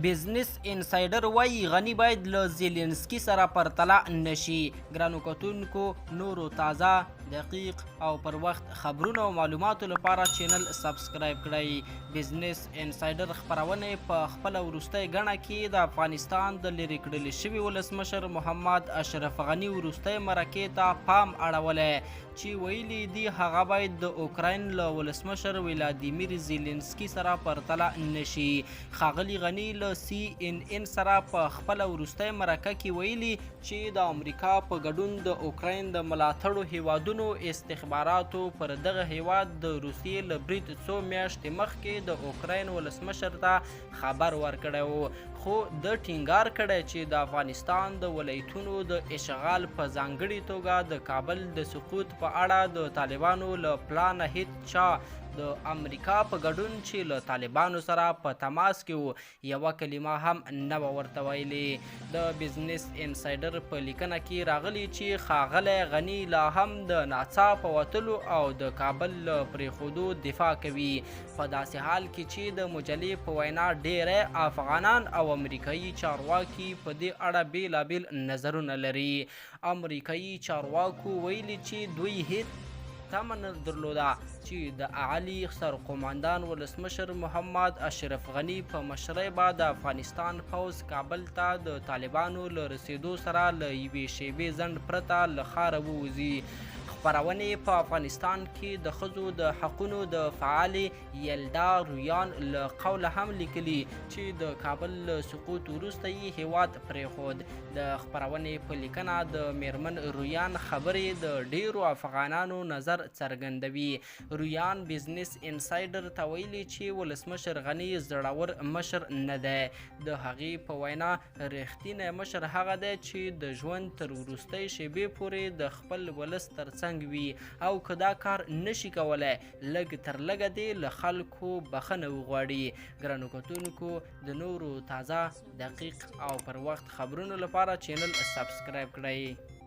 بزنس انسایډر وایي غني باید له زیلنسکي سره پرتله نشي. ګرانو کتونکو، نورو تازه، دقیق او پر وخت خبرونو او معلوماتو لپاره چینل سبسکرایب کړئ. بزنس انسایډر خپرونې په خپله وروستۍ ګڼه کې د افغانستان د لرې کړل شوي ولسمشر محمد اشرف غني وروستۍ مرکې ته پام اړولی چې ویلي دي هغه باید د اوکراین له ولسمشر ولادیمیر زیلنسکي سره پرتله نشي. ښاغلي غني له سی ان ان سره په خپله وروستۍ مرکه کې ویلي چې د امریکا په ګډون د اوکراین د ملاتړو هیوادونو استخباراتو پر دغه هیواد د روسیې له برید څو میاشتې مخکې د اوکراین ولسمشر ته خبر ورکړی و، خو د ټینګار کړی چې د افغانستان د ولایتونو د اشغال په ځانګړې توګه د کابل د سقوط په اړه د طالبانو له پلانه هیڅ چا د امریکا په ګډون چې له طالبانو سره په تماس کې و یوه کلمه هم نه وه ورته ویلې. د بزنس انسایډر په لیکنه کې راغلي چې ښاغلی غني لا هم د ناڅاپه وتلو او د کابل له پرېښودو دفاع کوي، په داسې حال کې چې د مجلې په وینا ډیری افغانان او امریکایي چارواکي په دې اړه بیلابیل نظرونه لري. امریکایي چارواکو ویلي چې دوی هیڅ تمه نه درلوده چې د اعلی سرقومندان ولسمشر محمد اشرف غني په مشرۍ به د افغانستان پوځ کابل ته د طالبانو له رسېدو سره له یوې شیبې ځنډ پرته له ښاره ووځي. خپرونې په افغانستان کې د ښځو د حقونو د فعالې یلدا رویان له قوله هم لیکلي چې د کابل له سقوط وروسته یې هیواد پرېښود. د خپرونې په لیکنه د میرمن رویان خبرې د ډیرو افغانانو نظر څرګندوي. رویان بزنس انسایډر ته ویلي چې ولسمشر غني زړور مشر نه دی. د هغې په وینا رښتینی مشر هغه دی چې د ژوند تر وروستۍ شیبې پورې د خپل ولس ترڅنګ وي او که دا کار نشي کولی لږ تر لږه دې له خلکو بخښنه وغواړي. ګرانو کتونکو، د نورو تازه، دقیق او پر وخت خبرونو لپاره چینل سبسکرایب کړئ.